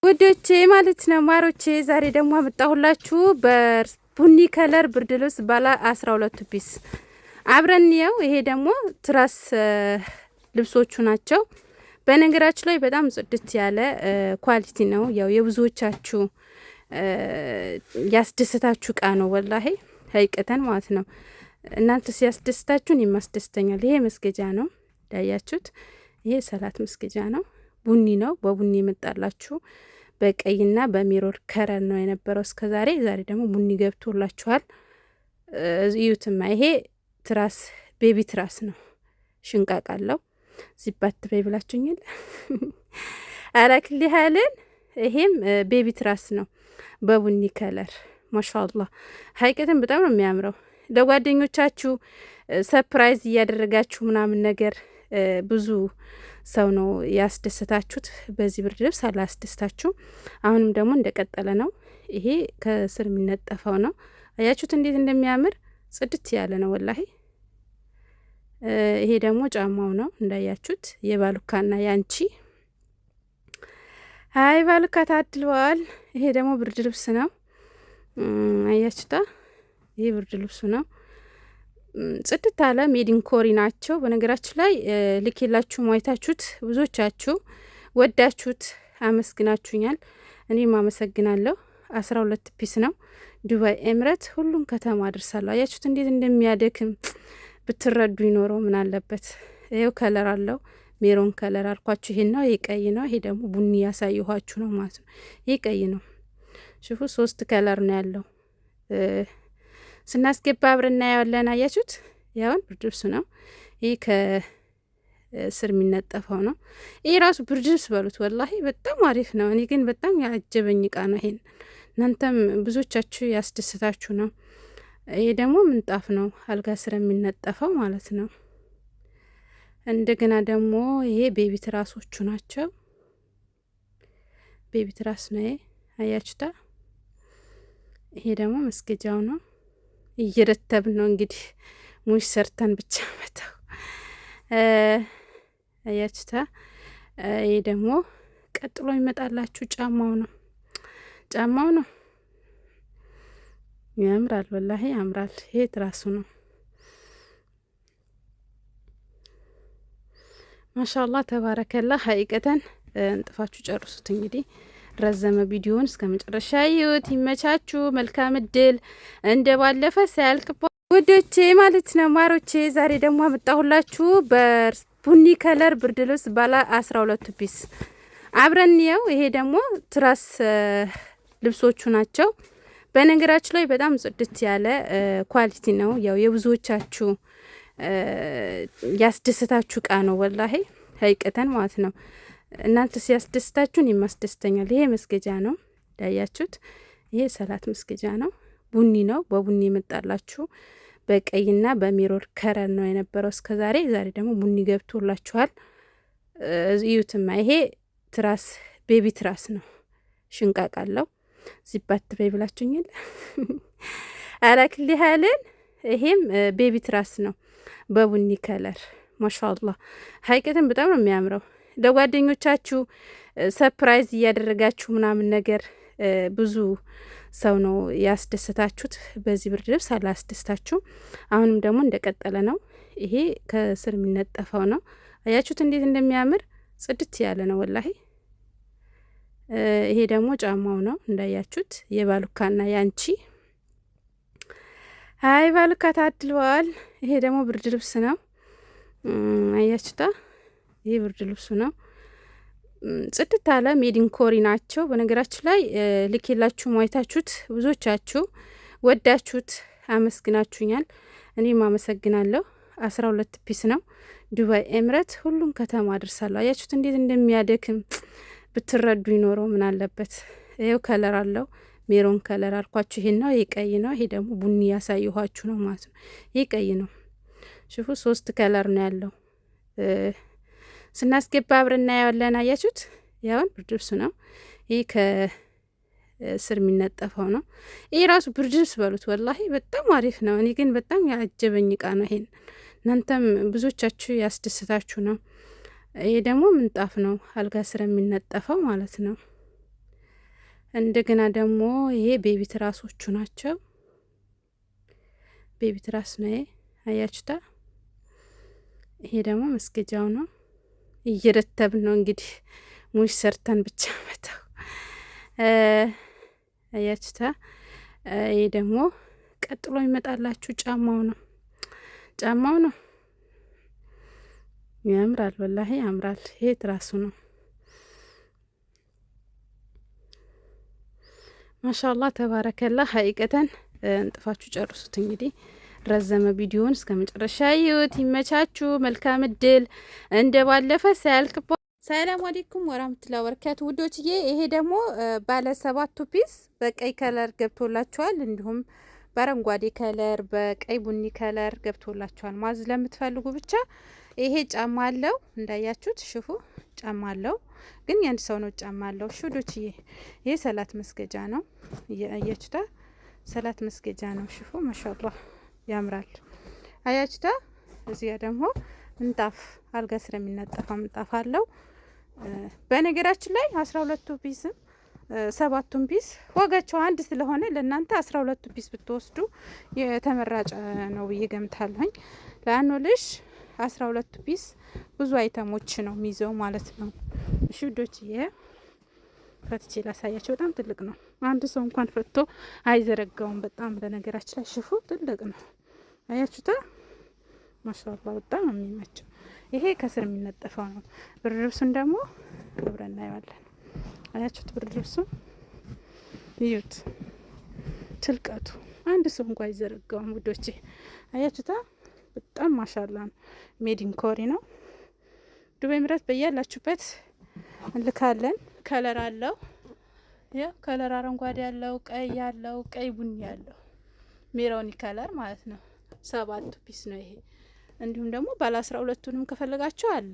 ውዶቼ ማለት ነው ማሮቼ፣ ዛሬ ደግሞ አመጣሁላችሁ በቡኒ ከለር ብርድ ልብስ ባለ 12 ፒስ አብረን ነው። ይሄ ደግሞ ትራስ ልብሶቹ ናቸው። በነገራችሁ ላይ በጣም ጽድት ያለ ኳሊቲ ነው። ያው የብዙዎቻችሁ ያስደስታችሁ እቃ ነው። ወላሂ ሀይቀተን ማለት ነው። እናንተ ሲያስደስታችሁን የማስደስተኛል። ይሄ መስገጃ ነው ዳያችሁት። ይሄ ሰላት መስገጃ ነው። ቡኒ ነው። በቡኒ የመጣላችሁ በቀይና በሚሮር ከረር ነው የነበረው እስከዛሬ። ዛሬ ደግሞ ቡኒ ገብቶላችኋል። እዩትማ። ይሄ ትራስ ቤቢ ትራስ ነው። ሽንቃቅ አለው። ዚባት በይ ብላችሁኛል። አላክሊ ሀልን። ይሄም ቤቢ ትራስ ነው በቡኒ ከለር። ማሻአላህ ሀይቀትን በጣም ነው የሚያምረው። ለጓደኞቻችሁ ሰርፕራይዝ እያደረጋችሁ ምናምን ነገር ብዙ ሰው ነው ያስደስታችሁት። በዚህ ብርድ ልብስ አላስደስታችሁ። አሁንም ደግሞ እንደቀጠለ ነው። ይሄ ከስር የሚነጠፈው ነው። አያችሁት እንዴት እንደሚያምር ጽድት ያለ ነው ወላሂ። ይሄ ደግሞ ጫማው ነው እንዳያችሁት፣ የባሉካና ያንቺ። አይ ባሉካ ታድለዋል። ይሄ ደግሞ ብርድ ልብስ ነው። አያችሁታ፣ ይሄ ብርድ ልብሱ ነው። ጽድት አለ። ሜዲን ኮሪ ናቸው። በነገራችሁ ላይ ልኬላችሁ ማይታችሁት ብዙዎቻችሁ ወዳችሁት አመስግናችሁኛል። እኔም አመሰግናለሁ። 12 ፒስ ነው። ዱባይ ኤምረት ሁሉም ከተማ አድርሳለሁ። አያችሁት እንዴት እንደሚያደክም ብትረዱ ይኖረው ምን አለበት። ይሄው ከለር አለው። ሜሮን ከለር አልኳችሁ። ይሄን ነው። ይሄ ቀይ ነው። ይሄ ደግሞ ቡኒ ያሳየኋችሁ ነው ማለት ነው። ይሄ ቀይ ነው። ሽፉ 3 ከለር ነው ያለው። ስናስገባ አብረን እናያለን። አያችሁት? ያውን ብርድ ልብሱ ነው። ይሄ ከስር የሚነጠፈው ነው። ይሄ ራሱ ብርድ ልብስ በሉት ወላሂ በጣም አሪፍ ነው። እኔ ግን በጣም ያጀበኝ እቃ ነው። ይሄን እናንተም ብዙዎቻችሁ ያስደስታችሁ ነው። ይሄ ደግሞ ምንጣፍ ነው፣ አልጋ ስር የሚነጠፈው ማለት ነው። እንደገና ደግሞ ይሄ ቤቢ ትራሶቹ ናቸው። ቤቢ ትራስ ነው ይሄ። አያችሁታ? ይሄ ደግሞ መስገጃው ነው። እየረተብን ነው እንግዲህ ሙሽ ሰርተን ብቻ መተው። አያችሁታ? ይሄ ደግሞ ቀጥሎ ይመጣላችሁ ጫማው ነው። ጫማው ነው ያምራል፣ ወላሂ ያምራል። ይሄ ትራሱ ነው። ማሻአላህ ተባረከላ። ሀቂቀተን እንጥፋችሁ ጨርሱት እንግዲህ ረዘመ ቪዲዮውን እስከ መጨረሻ ይዩት። ይመቻችሁ። መልካም እድል። እንደ ባለፈ ሳያልቅባ ውዶቼ ማለት ነው ማሮቼ፣ ዛሬ ደግሞ አመጣሁላችሁ በቡኒ ከለር ብርድ ልብስ ባለ 12 ፒስ አብረን ነው። ይሄ ደግሞ ትራስ ልብሶቹ ናቸው። በነገራችሁ ላይ በጣም ጽድት ያለ ኳሊቲ ነው። ያው የብዙዎቻችሁ ያስደስታችሁ እቃ ነው ወላሂ ሀይቀተን ማለት ነው። እናንተ ሲያስደስታችሁን የማስደስተኛል። ይሄ መስገጃ ነው ዳያችሁት። ይሄ ሰላት መስገጃ ነው። ቡኒ ነው። በቡኒ የመጣላችሁ በቀይና በሚሮር ከረር ነው የነበረው እስከዛሬ። ዛሬ ደግሞ ቡኒ ገብቶላችኋል። እዩትማ። ይሄ ትራስ ቤቢ ትራስ ነው። ሽንቃቅ አለው። ዚባት በይ ብላችሁኛል። አላክሊ ሀልን። ይሄም ቤቢ ትራስ ነው በቡኒ ከለር። ማሻአላህ ሀይቀትን በጣም ነው የሚያምረው። ለጓደኞቻችሁ ሰርፕራይዝ እያደረጋችሁ ምናምን ነገር ብዙ ሰው ነው ያስደስታችሁት። በዚህ ብርድ ልብስ አላስደስታችሁ። አሁንም ደግሞ እንደቀጠለ ነው። ይሄ ከስር የሚነጠፈው ነው። አያችሁት እንዴት እንደሚያምር ጽድት ያለ ነው ወላሂ። ይሄ ደግሞ ጫማው ነው እንዳያችሁት፣ የባሉካና ያንቺ። አይ ባሉካ ታድለዋል። ይሄ ደግሞ ብርድ ልብስ ነው። አያችሁታ? ይሄ ብርድ ልብሱ ነው። ጽድት አለ። ሜዲን ኮሪ ናቸው። በነገራችሁ ላይ ልኬላችሁ ማይታችሁት ብዙዎቻችሁ ወዳችሁት አመስግናችሁኛል። እኔም አመሰግናለሁ። 12 ፒስ ነው። ዱባይ ኤምረት ሁሉም ከተማ አድርሳለሁ። አያችሁት እንዴት እንደሚያደክም ብትረዱ ይኖረው ምን አለበት። ይሄው ከለር አለው። ሜሮን ከለር አልኳችሁ። ይሄን ነው። ይሄ ቀይ ነው። ይሄ ደግሞ ቡኒ ያሳየኋችሁ ነው ማለት ነው። ይሄ ቀይ ነው። ሽፉ 3 ከለር ነው ያለው። ስናስገባ አብረን እናያለን። አያችሁት? ያውን ብርድ ልብሱ ነው። ይሄ ከስር የሚነጠፈው ነው። ይሄ ራሱ ብርድ ልብስ በሉት ወላሂ በጣም አሪፍ ነው። እኔ ግን በጣም ያጀበኝ እቃ ነው። ይሄን እናንተም ብዙዎቻችሁ ያስደስታችሁ ነው። ይሄ ደግሞ ምንጣፍ ነው፣ አልጋ ስር የሚነጠፈው ማለት ነው። እንደገና ደግሞ ይሄ ቤቢ ትራሶቹ ናቸው። ቤቢ ትራስ ነው አያችሁታ። ይሄ ደግሞ መስገጃው ነው። እየረተብን ነው እንግዲህ ሙሽ ሰርተን ብቻ መተው አያችሁታ። ይሄ ደግሞ ቀጥሎ ይመጣላችሁ ጫማው ነው። ጫማው ነው ያምራል፣ ወላሂ ያምራል። ይሄ ትራሱ ነው። ማሻአላህ ተባረከላ። ሀቂቀተን እንጥፋችሁ ጨርሱት። እንግዲህ ረዘመ ቪዲዮውን እስከ መጨረሻ ይዩት። ይመቻችሁ። መልካም እድል። እንደ ባለፈ ሳያልቅባ። ሰላም አለይኩም ወራህመቱላሂ ወበረካቱ ውዶችዬ። ይሄ ደግሞ ባለ 7 ፒስ በቀይ ከለር ገብቶላችኋል። እንዲሁም በአረንጓዴ ከለር በቀይ ቡኒ ከለር ገብቶላችኋል። ማዝ ለምትፈልጉ ብቻ ይሄ ጫማ አለው እንዳያችሁት፣ ሽፉ ጫማ አለው። ግን የአንድ ሰው ነው ጫማ አለው። ሹዶችዬ ይሄ ሰላት መስገጃ ነው። አያችሁታ፣ ሰላት መስገጃ ነው። ሽፉ ማሻአላህ ያምራል። አያችሁታ። እዚያ ደግሞ ምንጣፍ አልጋ ስለሚነጠፋ ምንጣፍ አለው። በነገራችን ላይ 12 ፒስም 7 ፒስ ዋጋቸው አንድ ስለሆነ ለእናንተ 12 ፒስ ብትወስዱ የተመራጭ ነው ብዬ ገምታለሁኝ። ለአኑ ልሽ 12 ፒስ ብዙ አይተሞች ነው የሚይዘው ማለት ነው። እሺ ውዶችዬ ፈትቼ ላሳያቸው። በጣም ትልቅ ነው። አንድ ሰው እንኳን ፈቶ አይዘረጋውም። በጣም በነገራችን ላይ ሽፉ ትልቅ ነው። አያችሁታ ማሻአላህ በጣም ነው የሚመቸው። ይሄ ከስር የሚነጠፈው ነው። ብርድ ልብሱን ደግሞ አብረን እናየዋለን። አያችሁት? ብርድ ልብሱን ይዩት፣ ትልቀቱ አንድ ሰው እንኳን አይዘረጋውም ውዶቼ። አያችሁታ በጣም ማሻአላህ ነው። ሜዲን ኮሪ ነው። ዱባይ ምረት በያላችሁበት እንልካለን። ከለር አለው። ያው ከለር አረንጓዴ ያለው፣ ቀይ ያለው፣ ቀይ ቡኒ ያለው ሜሮኒ ከለር ማለት ነው። 7 ፒስ ነው ይሄ። እንዲሁም ደግሞ ባለ 12ቱንም ከፈለጋችሁ አለ።